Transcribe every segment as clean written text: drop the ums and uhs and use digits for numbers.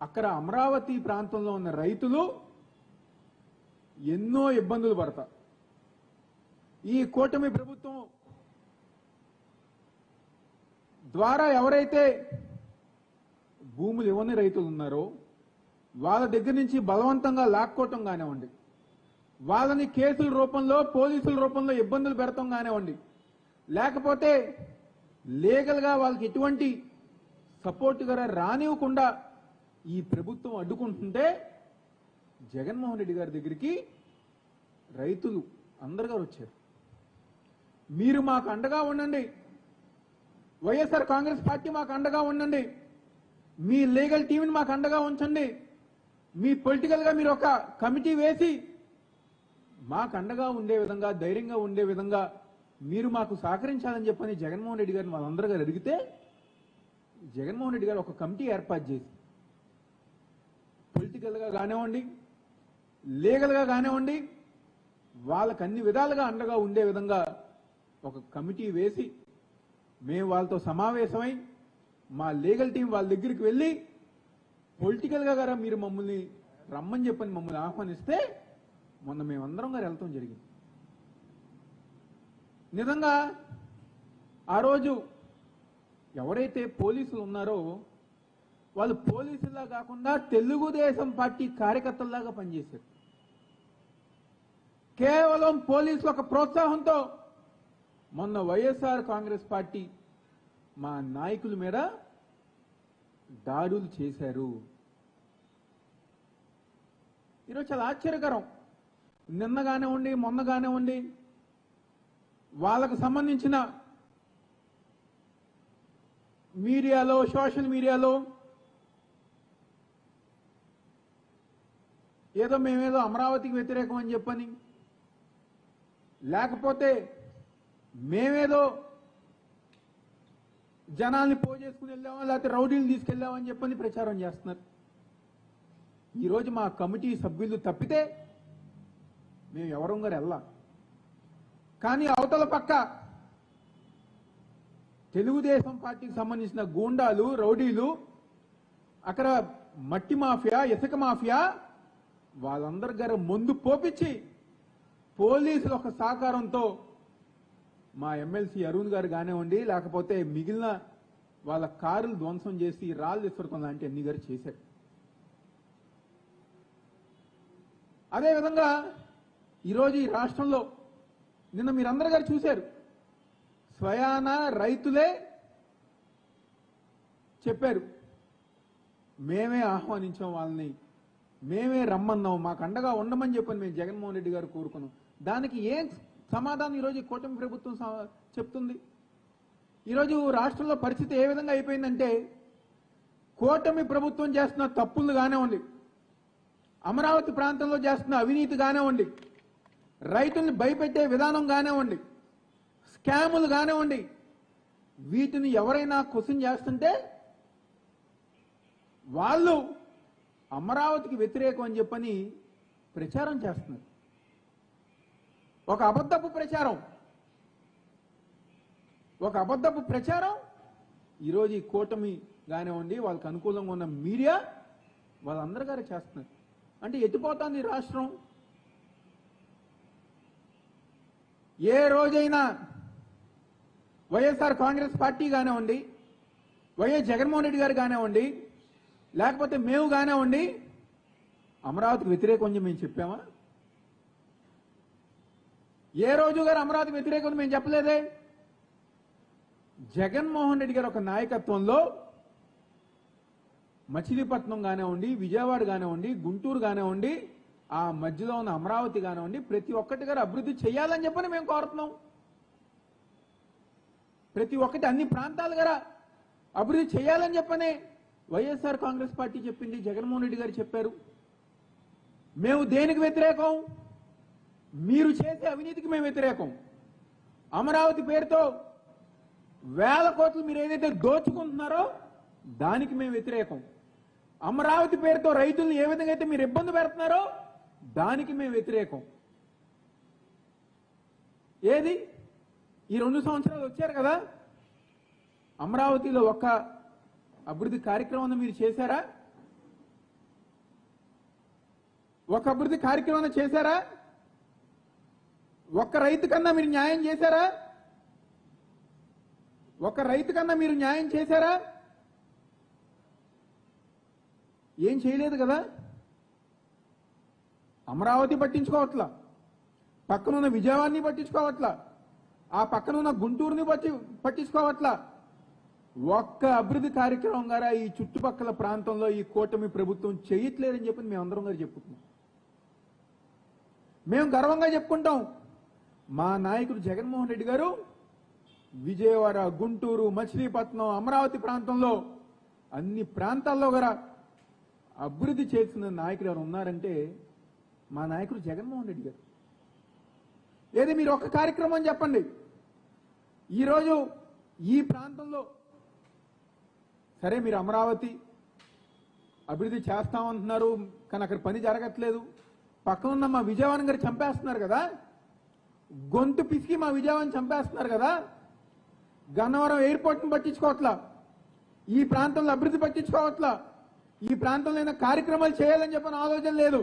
అక్కడ అమరావతి ప్రాంతంలో ఉన్న రైతులు ఎన్నో ఇబ్బందులు పడతారు. ఈ కూటమి ప్రభుత్వం ద్వారా ఎవరైతే భూములు ఇవ్వని రైతులు ఉన్నారో వాళ్ళ దగ్గర నుంచి బలవంతంగా లాక్కోవటం కానివ్వండి, వాళ్ళని కేసుల రూపంలో పోలీసుల రూపంలో ఇబ్బందులు పెడతాం కానివ్వండి, లేకపోతే లీగల్గా వాళ్ళకి ఎటువంటి సపోర్ట్గా రానివ్వకుండా ఈ ప్రభుత్వం అడ్డుకుంటుంటే జగన్మోహన్ రెడ్డి గారి దగ్గరికి రైతులు అందరుగా వచ్చారు. మీరు మాకు అండగా ఉండండి, వైఎస్ఆర్ కాంగ్రెస్ పార్టీ మాకు అండగా ఉండండి, మీ లీగల్ టీంని మాకు అండగా ఉంచండి, మీ పొలిటికల్గా మీరు ఒక కమిటీ వేసి మాకు అండగా ఉండే విధంగా ధైర్యంగా ఉండే విధంగా మీరు మాకు సహకరించాలని చెప్పని జగన్మోహన్ రెడ్డి గారిని వాళ్ళందరూ గారు అడిగితే జగన్మోహన్ రెడ్డి గారు ఒక కమిటీ ఏర్పాటు చేసి పొలిటికల్గా కానివ్వండి లీగల్గా కానివ్వండి వాళ్ళకు అన్ని విధాలుగా అండగా ఉండే విధంగా ఒక కమిటీ వేసి మేము వాళ్ళతో సమావేశమై మా లీగల్ టీం వాళ్ళ దగ్గరికి వెళ్ళి పొలిటికల్గా గారా మీరు మమ్మల్ని రమ్మని చెప్పని మమ్మల్ని ఆహ్వానిస్తే మొన్న మేమందరం గారు వెళ్తాం జరిగింది. నిజంగా ఆ రోజు ఎవరైతే పోలీసులు ఉన్నారో వాళ్ళు పోలీసులా కాకుండా తెలుగుదేశం పార్టీ కార్యకర్తల్లాగా పనిచేశారు. కేవలం పోలీసుల ఒక ప్రోత్సాహంతో మొన్న వైఎస్ఆర్ కాంగ్రెస్ పార్టీ మా నాయకుల మీద దాడులు చేశారు. ఈరోజు చాలా ఆశ్చర్యకరం. నిన్నగానే ఉండి మొన్నగానే ఉండి వాళ్ళకు సంబంధించిన మీడియాలో సోషల్ మీడియాలో ఏదో మేమేదో అమరావతికి వ్యతిరేకం అని చెప్పని, లేకపోతే మేమేదో జనాల్ని పోజేసుకుని వెళ్ళామా లేకపోతే రౌడీలు తీసుకెళ్ళామని చెప్పని ప్రచారం చేస్తున్నారు. ఈరోజు మా కమిటీ సభ్యులు తప్పితే మేము ఎవరం గారు వెళ్ళాం. కానీ అవతల పక్క తెలుగుదేశం పార్టీకి సంబంధించిన గూండాలు రౌడీలు అక్కడ మట్టి మాఫియా ఇసుక మాఫియా వాళ్ళందరి గారు ముందు పోపించి పోలీసుల ఒక సహకారంతో మా ఎమ్మెల్సీ అరుణ్ గారు కానివ్వండి లేకపోతే మిగిలిన వాళ్ళ కారులు ధ్వంసం చేసి రాళ్ళు విసరటం లాంటి అన్ని గారు చేశారు. అదేవిధంగా ఈరోజు ఈ రాష్ట్రంలో నిన్న మీరందరూ గారు చూశారు, స్వయాన రైతులే చెప్పారు మేమే ఆహ్వానించాం వాళ్ళని, మేమే రమ్మన్నాం, మాకు అండగా ఉండమని చెప్పని మేము జగన్మోహన్ రెడ్డి గారు కోరుకున్నాం. దానికి ఏం సమాధానం ఈరోజు కూటమి ప్రభుత్వం చెప్తుంది? ఈరోజు రాష్ట్రంలో పరిస్థితి ఏ విధంగా అయిపోయిందంటే కూటమి ప్రభుత్వం చేస్తున్న తప్పులు కానివ్వండి, అమరావతి ప్రాంతంలో చేస్తున్న అవినీతి కానివ్వండి, రైతుల్ని భయపెట్టే విధానం కానివ్వండి, స్కాములు కానివ్వండి, వీటిని ఎవరైనా క్వశ్చన్ చేస్తుంటే వాళ్ళు అమరావతికి వ్యతిరేకం అని చెప్పని ప్రచారం చేస్తున్నారు. ఒక అబద్ధపు ప్రచారం ఈరోజు ఈ కూటమి కానివ్వండి వాళ్ళకి అనుకూలంగా ఉన్న మీడియా వాళ్ళందరూ గారు చేస్తున్నారు. అంటే ఎత్తిపోతుంది రాష్ట్రం. ఏ రోజైనా వైఎస్ఆర్ కాంగ్రెస్ పార్టీ కానివ్వండి, వైఎస్ జగన్మోహన్ రెడ్డి గారు కానివ్వండి, లేకపోతే మేము కానివ్వండి అమరావతికి వ్యతిరేకం అని మేము చెప్పామా? ఏ రోజు గారు అమరావతికి వ్యతిరేకం మేము చెప్పలేదే. జగన్మోహన్ రెడ్డి గారు ఒక నాయకత్వంలో మచిలీపట్నం కానివ్వండి, విజయవాడ కానివ్వండి, గుంటూరు కానివ్వండి, ఆ మధ్యలో ఉన్న అమరావతి కానివ్వండి ప్రతి ఒక్కటి గారు అభివృద్ధి చేయాలని చెప్పని మేము కోరుతున్నాం. ప్రతి ఒక్కటి అన్ని ప్రాంతాలు గారు అభివృద్ధి చేయాలని చెప్పనే వైఎస్ఆర్ కాంగ్రెస్ పార్టీ చెప్పింది, జగన్మోహన్ రెడ్డి గారు చెప్పారు. మేము దేనికి వ్యతిరేకం? మీరు చేసే అవినీతికి మేము వ్యతిరేకం. అమరావతి పేరుతో వేల కోట్లు మీరు ఏదైతే దోచుకుంటున్నారో దానికి మేము వ్యతిరేకం. అమరావతి పేరుతో రైతులను ఏ విధంగా అయితే మీరు ఇబ్బంది పెడుతున్నారో దానికి మేము వ్యతిరేకం. ఏది ఈ 2 సంవత్సరాలు వచ్చారు కదా, అమరావతిలో ఒక్క అభివృద్ధి కార్యక్రమం మీరు చేశారా? ఒక అభివృద్ధి కార్యక్రమం చేశారా? ఒక్క రైతు కన్నా మీరు న్యాయం చేశారా? ఒక రైతు కన్నా మీరు న్యాయం చేశారా? ఏం చేయలేదు కదా. అమరావతి పట్టించుకోవట్లా, పక్కనున్న విజయవాడని పట్టించుకోవట్లా, ఆ పక్కనున్న గుంటూరుని పట్టించుకోవట్లా. ఒక్క అభివృద్ధి కార్యక్రమం గారా ఈ చుట్టుపక్కల ప్రాంతంలో ఈ కూటమి ప్రభుత్వం చేయట్లేదని చెప్పి మేమందరం గారు చెప్పుకుంటున్నాం. మేము గర్వంగా చెప్పుకుంటాం. మా నాయకుడు జగన్మోహన్ రెడ్డి గారు విజయవాడ, గుంటూరు, మచిలీపట్నం, అమరావతి ప్రాంతంలో అన్ని ప్రాంతాల్లో కూడా అభివృద్ధి చేసిన నాయకుడు ఎవరు ఉన్నారంటే మా నాయకుడు జగన్మోహన్ రెడ్డి గారు. ఏది మీరు ఒక కార్యక్రమం చెప్పండి. ఈరోజు ఈ ప్రాంతంలో సరే మీరు అమరావతి అభివృద్ధి చేస్తామంటున్నారు, కానీ అక్కడ పని జరగట్లేదు. పక్కనున్న మా విజయవాడ గారు చంపేస్తున్నారు కదా, గొంతు పిసికి మా విజయవాడని చంపేస్తున్నారు కదా. గన్నవరం ఎయిర్పోర్ట్ని పట్టించుకోవట్లా, ఈ ప్రాంతంలో అభివృద్ధి పట్టించుకోవట్లా, ఈ ప్రాంతంలో కార్యక్రమాలు చేయాలని చెప్పిన ఆలోచన లేదు.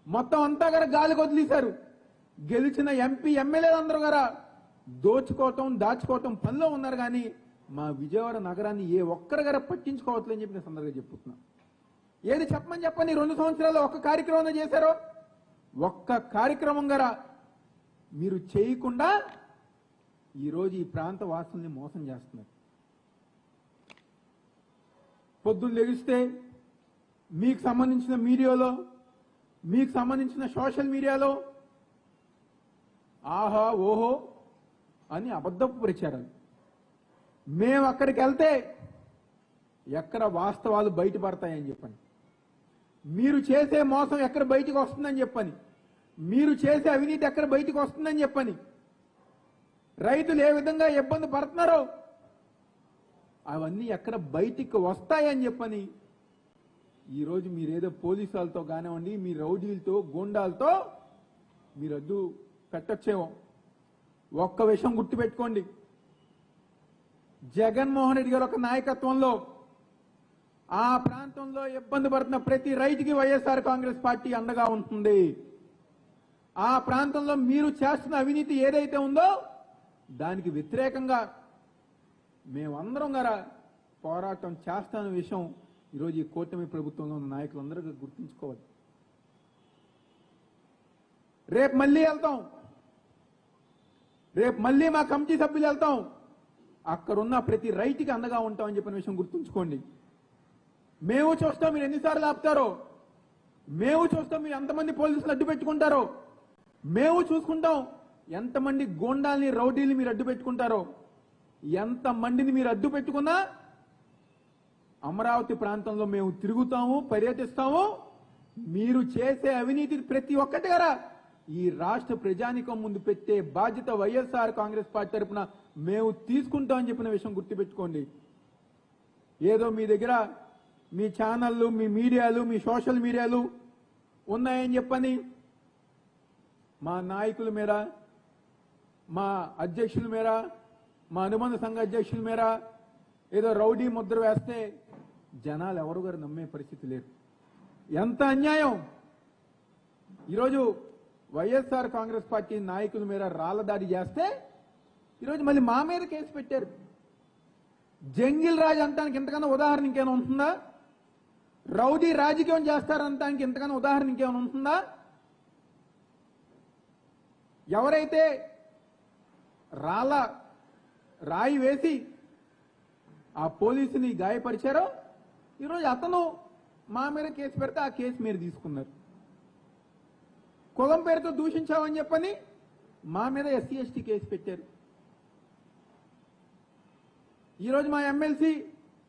మొత్తం అంతా గారు గాలికి వదిలేశారు. గెలిచిన ఎంపీ ఎమ్మెల్యేలు అందరూ గారా దోచుకోవటం, దాచుకోవటం పనిలో ఉన్నారు. కానీ మా విజయవాడ నగరాన్ని ఏ ఒక్కరు గారా పట్టించుకోవట్లేదని చెప్పి నేను సందర్భంగా చెప్పుతున్నా. ఏది చెప్పమని చెప్పని 2 సంవత్సరాల్లో ఒక్క కార్యక్రమం చేశారో? ఒక్క కార్యక్రమం గారా మీరు చేయకుండా ఈరోజు ఈ ప్రాంత వాసుల్ని మోసం చేస్తున్నారు. పొద్దున్న లెగిస్తే మీకు సంబంధించిన మీడియాలో, మీకు సంబంధించిన సోషల్ మీడియాలో ఆహా ఓహో అని అబద్ధపు ప్రచారాలు. మేము అక్కడికి వెళ్తే ఎక్కడ వాస్తవాలు బయటపడతాయని చెప్పని, మీరు చేసే మోసం ఎక్కడ బయటకు వస్తుందని చెప్పని, మీరు చేసే అవినీతి ఎక్కడ బయటకు వస్తుందని చెప్పని, రైతులు ఏ విధంగా ఇబ్బంది పడుతున్నారో అవన్నీ ఎక్కడ బయటికి వస్తాయని చెప్పని ఈరోజు మీరేదో పోలీసు వాళ్ళతో కానివ్వండి, మీ రౌడీలతో, గూండాలతో మీరు అడ్డు పెట్టచ్చేమో. ఒక్క విషయం గుర్తుపెట్టుకోండి, జగన్మోహన్ రెడ్డి గారు ఒక నాయకత్వంలో ఆ ప్రాంతంలో ఇబ్బంది పడుతున్న ప్రతి రైతుకి వైఎస్ఆర్ కాంగ్రెస్ పార్టీ అండగా ఉంటుంది. ఆ ప్రాంతంలో మీరు చేస్తున్న అవినీతి ఏదైతే ఉందో దానికి వ్యతిరేకంగా మేమందరం గారా పోరాటం చేస్తాన విషయం ఈరోజు ఈ కూటమి ప్రభుత్వంలో ఉన్న నాయకులందరూ గుర్తుంచుకోవాలి. రేపు మళ్ళీ వెళ్తాం, రేపు మళ్ళీ మా కమిటీ సభ్యులు వెళ్తాం, అక్కడున్న ప్రతి రైతుకి అండగా ఉంటామని చెప్పిన విషయం గుర్తుంచుకోండి. మేము చూస్తాం మీరు ఎన్నిసార్లు ఆపుతారో, మేము చూస్తాం మీరు ఎంతమంది పోలీసులు అడ్డు పెట్టుకుంటారో, మేము చూసుకుంటాం ఎంతమంది గోండాల్ని, రౌడీల్ని మీరు అడ్డు పెట్టుకుంటారో. ఎంతమందిని మీరు అడ్డు పెట్టుకున్నా అమరావతి ప్రాంతంలో మేము తిరుగుతాము, పర్యటిస్తాము. మీరు చేసే అవినీతి ప్రతి ఒక్కటి గారా ఈ రాష్ట్ర ప్రజానికం ముందు పెట్టే బాధ్యత వైఎస్ఆర్ కాంగ్రెస్ పార్టీ తరఫున మేము తీసుకుంటామని చెప్పిన విషయం గుర్తుపెట్టుకోండి. ఏదో మీ దగ్గర మీ ఛానళ్ళు, మీ మీడియాలు, మీ సోషల్ మీడియాలు ఉన్నాయని చెప్పని మా నాయకుల మీద, మా అధ్యక్షుల మీద, మా అనుబంధ సంఘ అధ్యక్షుల మీద ఏదో రౌడీ ముద్ర వేస్తే జనాలు ఎవరు గారు నమ్మే పరిస్థితి లేదు. ఎంత అన్యాయం! ఈరోజు వైఎస్ఆర్ కాంగ్రెస్ పార్టీ నాయకుల మీద రాళ్ల దాడి చేస్తే ఈరోజు మళ్ళీ మా మీద కేసు పెట్టారు. జంగిల్ రాజ్ అంటానికి ఇంతకన్నా ఉదాహరణ ఇంకేమైనా ఉంటుందా? రౌడీ రాజకీయం చేస్తారంటానికి ఇంతకన్నా ఉదాహరణ ఇంకేమైనా ఉంటుందా? ఎవరైతే రాయి వేసి ఆ పోలీసుని గాయపరిచారో ఈరోజు అతను మా మీద కేసు పెడితే ఆ కేసు మీరు తీసుకున్నారు. కులం పేరుతో దూషించామని చెప్పని మా మీద ఎస్సీ ఎస్టీ కేసు పెట్టారు. ఈరోజు మా ఎమ్మెల్సీ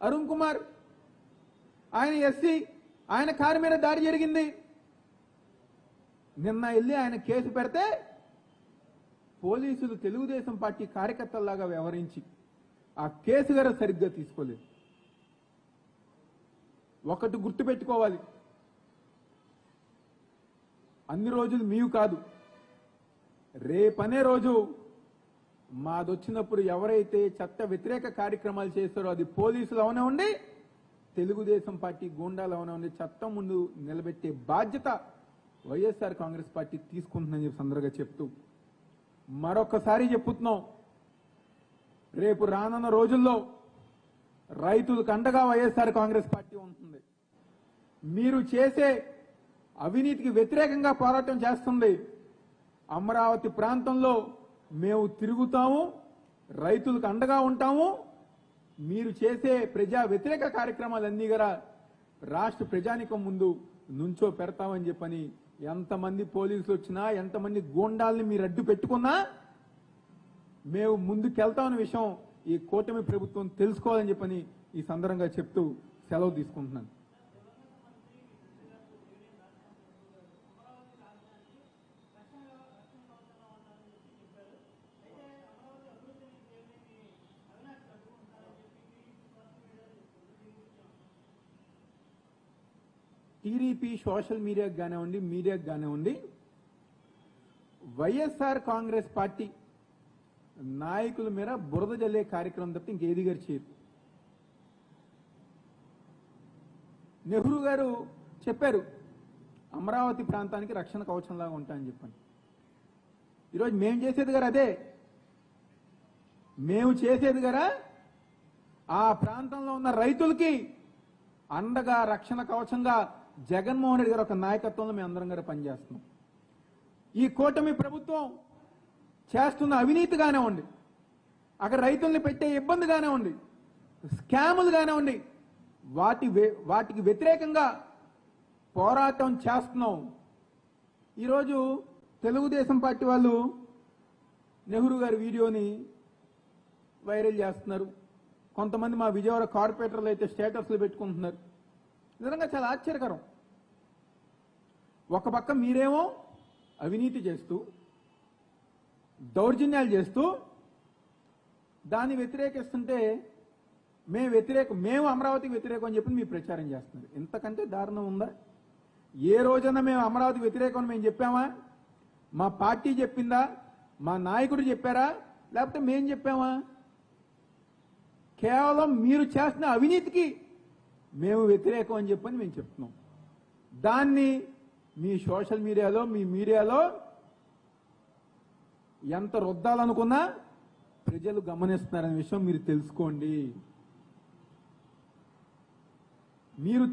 అరుణ్ కుమార్, ఆయన ఎస్సీ, ఆయన కారు మీద దాడి జరిగింది. నిన్న వెళ్ళి ఆయన కేసు పెడితే పోలీసులు తెలుగుదేశం పార్టీ కార్యకర్తల్లాగా వ్యవహరించి ఆ కేసు గారు సరిగ్గా తీసుకోలేదు. ఒకటి గుర్తుపెట్టుకోవాలి, అన్ని రోజులు మీవు కాదు, రేపనే రోజు మాదొచ్చినప్పుడు ఎవరైతే చట్ట వ్యతిరేక కార్యక్రమాలు చేస్తారో అది పోలీసులు అవనివ్వండి, తెలుగుదేశం పార్టీ గూండాలు అవనివ్వండి, చట్టం ముందు నిలబెట్టే బాధ్యత వైఎస్ఆర్ కాంగ్రెస్ పార్టీ తీసుకుంటుందని చెప్పి సందర్భంగా చెప్తూ మరొకసారి చెప్పుతున్నాం, రేపు రానున్న రోజుల్లో రైతులకు అండగా వైఎస్ఆర్ కాంగ్రెస్ పార్టీ ఉంటుంది. మీరు చేసే అవినీతికి వ్యతిరేకంగా పోరాటం చేస్తుంది. అమరావతి ప్రాంతంలో మేము తిరుగుతాము, రైతులకు అండగా ఉంటాము. మీరు చేసే ప్రజా వ్యతిరేక కార్యక్రమాలన్నీ కూడా రాష్ట్ర ప్రజానికం ముందు నుంచో పెడతామని చెప్పని ఎంతమంది పోలీసులు వచ్చినా, ఎంతమంది గూండాల్ని మీరు అడ్డు పెట్టుకున్నా మేము ముందుకెళ్తామన్న విషయం ఈ కూటమి ప్రభుత్వం తెలుసుకోవాలని చెప్పని ఈ సందర్భంగా చెప్తూ సెలవు తీసుకుంటున్నాను. టీడీపీ సోషల్ మీడియాకు కానివ్వండి, వైఎస్ఆర్ కాంగ్రెస్ పార్టీ నాయకుల మీద బురద జల్లే కార్యక్రమం తప్ప ఇంకేది గారు చేయరు. నెహ్రూ గారు చెప్పారు అమరావతి ప్రాంతానికి రక్షణ కవచంలాగా ఉంటాయని చెప్పని. ఈరోజు మేము చేసేది గారు అదే. మేము చేసేది గారా ఆ ప్రాంతంలో ఉన్న రైతులకి అండగా రక్షణ కవచంగా జగన్మోహన్ రెడ్డి గారు ఒక నాయకత్వంలో మేము అందరం గారు పనిచేస్తున్నాం. ఈ కూటమి ప్రభుత్వం చేస్తున్న అవినీతి కానివ్వండి, అక్కడ రైతుల్ని పెట్టే ఇబ్బంది కానివ్వండి, స్కాములు కానివ్వండి, వాటికి వ్యతిరేకంగా పోరాటం చేస్తున్నాం. ఈరోజు తెలుగుదేశం పార్టీ వాళ్ళు నెహ్రూ గారి వీడియోని వైరల్ చేస్తున్నారు. కొంతమంది మా విజయవాడ కార్పొరేటర్లు అయితే స్టేటస్లు పెట్టుకుంటున్నారు. నిజంగా చాలా ఆశ్చర్యకరం. ఒక పక్క మీరేమో అవినీతి చేస్తూ, దౌర్జన్యాలు చేస్తూ దాన్ని వ్యతిరేకిస్తుంటే మేము అమరావతికి వ్యతిరేకం అని చెప్పి మీ ప్రచారం చేస్తున్నారు. ఇంతకంటే దారుణం ఉందా? ఏ రోజైనా మేము అమరావతికి వ్యతిరేకం అని మేము చెప్పామా? మా పార్టీ చెప్పిందా? మా నాయకుడు చెప్పారా? లేకపోతే మేము చెప్పామా? కేవలం మీరు చేస్తున్న అవినీతికి మేము వ్యతిరేకం అని చెప్పని మేము చెప్తున్నాం. దాన్ని మీ సోషల్ మీడియాలో, మీ మీడియాలో ఎంత రుద్దాలనుకున్నా ప్రజలు గమనిస్తున్నారనే విషయం మీరు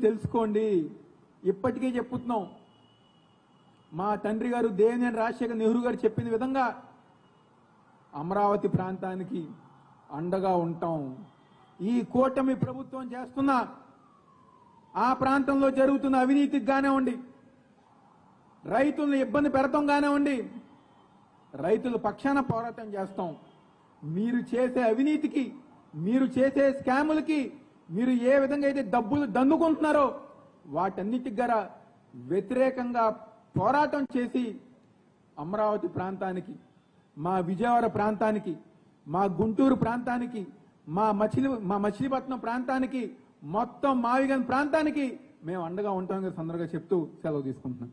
తెలుసుకోండి. ఇప్పటికే చెప్పుతున్నాం, మా తండ్రి గారు దేవినేని రాజశేఖర్ నెహ్రూ గారు చెప్పిన విధంగా అమరావతి ప్రాంతానికి అండగా ఉంటాం. ఈ కూటమి ప్రభుత్వం చేస్తున్న ఆ ప్రాంతంలో జరుగుతున్న అవినీతికి కానివ్వండి, రైతులను ఇబ్బంది పెడతాం కానివ్వండి, రైతుల పక్షాన పోరాటం చేస్తాం. మీరు చేసే అవినీతికి, మీరు చేసే స్కాములకి, మీరు ఏ విధంగా అయితే డబ్బులు దండుకుంటున్నారో వాటన్నిటికి గల వ్యతిరేకంగా పోరాటం చేసి అమరావతి ప్రాంతానికి, మా విజయవాడ ప్రాంతానికి, మా గుంటూరు ప్రాంతానికి, మా మచిలీపట్నం ప్రాంతానికి, మొత్తం మావిగన్ ప్రాంతానికి మేము అండగా ఉంటామని సందర్భంగా చెప్తూ సెలవు తీసుకుంటున్నాం.